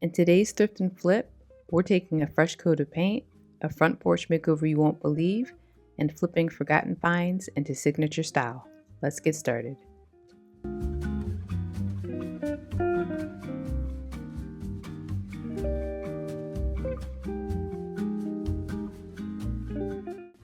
In today's Thrift and Flip, we're taking a fresh coat of paint, a front porch makeover you won't believe, and flipping forgotten finds into signature style. Let's get started.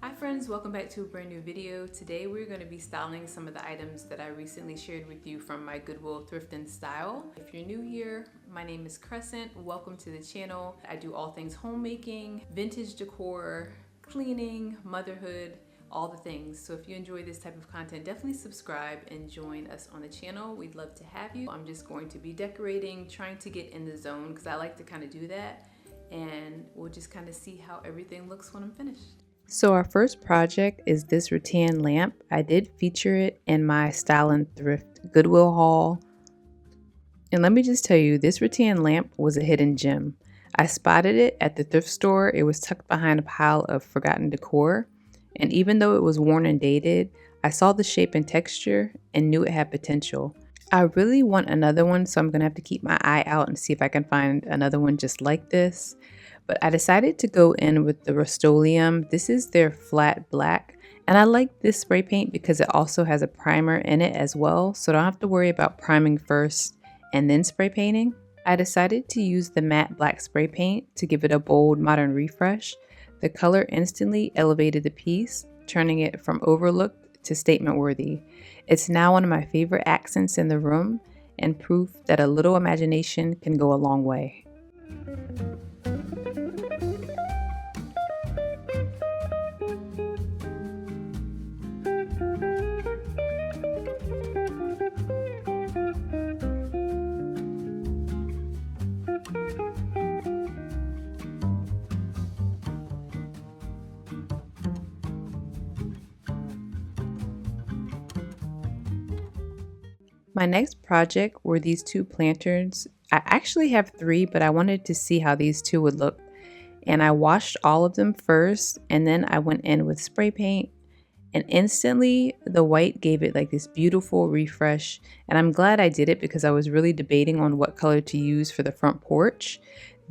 Hi friends, welcome back to a brand new video. Today we're going to be styling some of the items that I recently shared with you from my Goodwill Thrift and Style. If you're new here, my name is Crescent. Welcome to the channel. I do all things homemaking, vintage decor, cleaning, motherhood, all the things. So if you enjoy this type of content, definitely subscribe and join us on the channel. We'd love to have you. I'm just going to be decorating, trying to get in the zone because I like to kind of do that, and we'll just kind of see how everything looks when I'm finished. So our first project is this rattan lamp. I did feature it in my Style and Thrift Goodwill haul. And let me just tell you, this rattan lamp was a hidden gem. I spotted it at the thrift store. It was tucked behind a pile of forgotten decor. And even though it was worn and dated, I saw the shape and texture and knew it had potential. I really want another one, so I'm gonna have to keep my eye out and see if I can find another one just like this. But I decided to go in with the Rust-Oleum. This is their flat black. And I like this spray paint because it also has a primer in it as well. So I don't have to worry about priming first and then spray painting. I decided to use the matte black spray paint to give it a bold, modern refresh. The color instantly elevated the piece, turning it from overlooked to statement worthy. It's now one of my favorite accents in the room and proof that a little imagination can go a long way. My next project were these two planterns. I actually have three, but I wanted to see how these two would look. And I washed all of them first, and then I went in with spray paint, and instantly the white gave it like this beautiful refresh. And I'm glad I did it because I was really debating on what color to use for the front porch.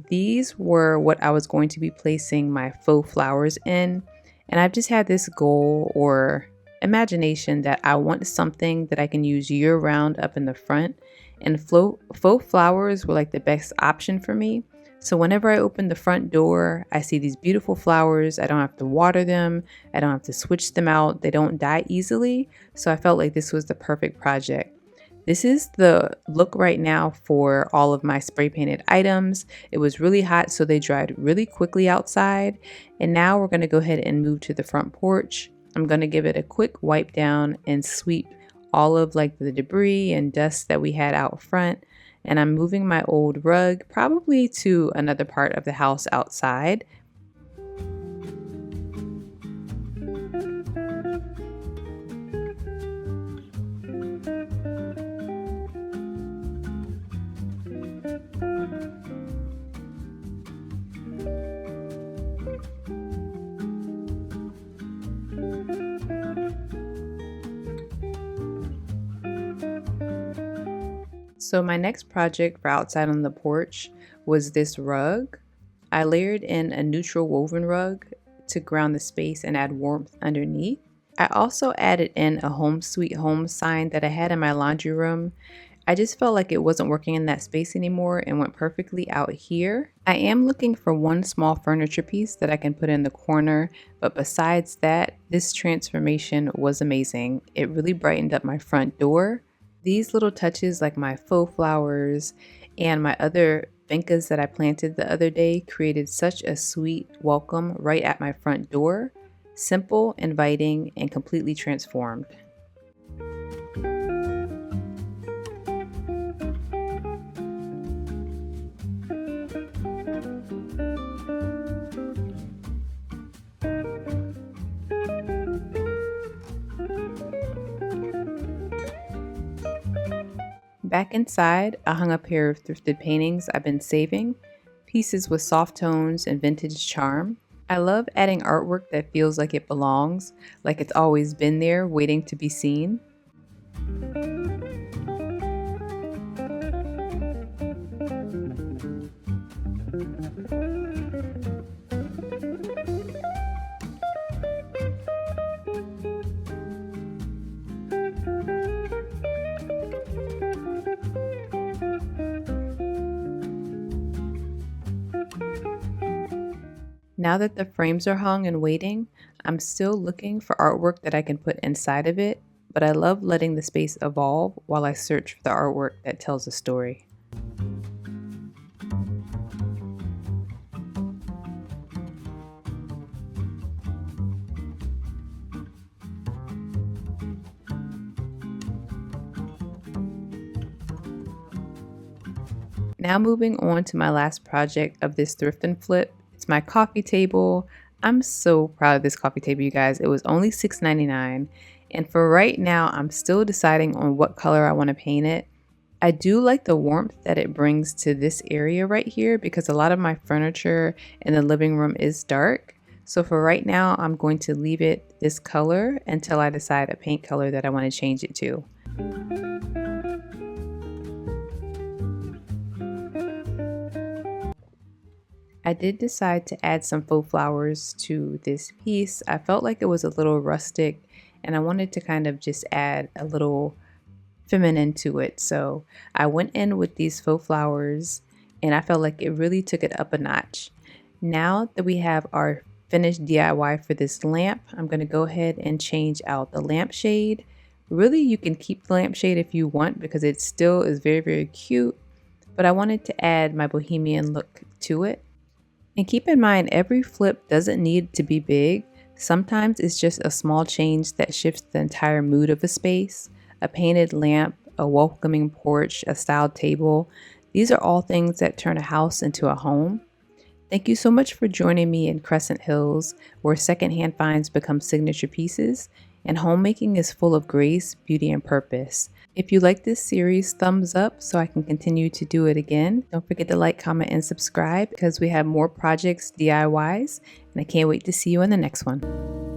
These were what I was going to be placing my faux flowers in. And I've just had this goal or imagination that I want something that I can use year-round up in the front, and faux flowers were like the best option for me. So whenever I open the front door, I see these beautiful flowers. I don't have to water them. I don't have to switch them out. They don't die easily. So I felt like this was the perfect project. This is the look right now for all of my spray painted items. It was really hot, so they dried really quickly outside. And now we're going to go ahead and move to the front porch. I'm going to give it a quick wipe down and sweep all of like the debris and dust that we had out front. And I'm moving my old rug probably to another part of the house outside. So my next project for outside on the porch was this rug. I layered in a neutral woven rug to ground the space and add warmth underneath. I also added in a home sweet home sign that I had in my laundry room. I just felt like it wasn't working in that space anymore and went perfectly out here. I am looking for one small furniture piece that I can put in the corner, but besides that, this transformation was amazing. It really brightened up my front door. These little touches, like my faux flowers and my other vincas that I planted the other day, created such a sweet welcome right at my front door. Simple, inviting, and completely transformed. Back inside, I hung a pair of thrifted paintings I've been saving, pieces with soft tones and vintage charm. I love adding artwork that feels like it belongs, like it's always been there waiting to be seen. Now that the frames are hung and waiting, I'm still looking for artwork that I can put inside of it, but I love letting the space evolve while I search for the artwork that tells a story. Now moving on to my last project of this thrift and flip. It's my coffee table. I'm so proud of this coffee table, you guys. It was only $6.99. And for right now, I'm still deciding on what color I want to paint it. I do like the warmth that it brings to this area right here because a lot of my furniture in the living room is dark. So for right now, I'm going to leave it this color until I decide a paint color that I want to change it to. I did decide to add some faux flowers to this piece. I felt like it was a little rustic and I wanted to kind of just add a little feminine to it. So I went in with these faux flowers and I felt like it really took it up a notch. Now that we have our finished DIY for this lamp, I'm going to go ahead and change out the lampshade. Really, you can keep the lampshade if you want because it still is very, very cute, but I wanted to add my bohemian look to it. And keep in mind, every flip doesn't need to be big. Sometimes it's just a small change that shifts the entire mood of a space. A painted lamp, a welcoming porch, a styled table. These are all things that turn a house into a home. Thank you so much for joining me in Crescent Hills, where secondhand finds become signature pieces, and homemaking is full of grace, beauty, and purpose. If you like this series, thumbs up so I can continue to do it again. Don't forget to like, comment, and subscribe because we have more projects, DIYs, and I can't wait to see you in the next one.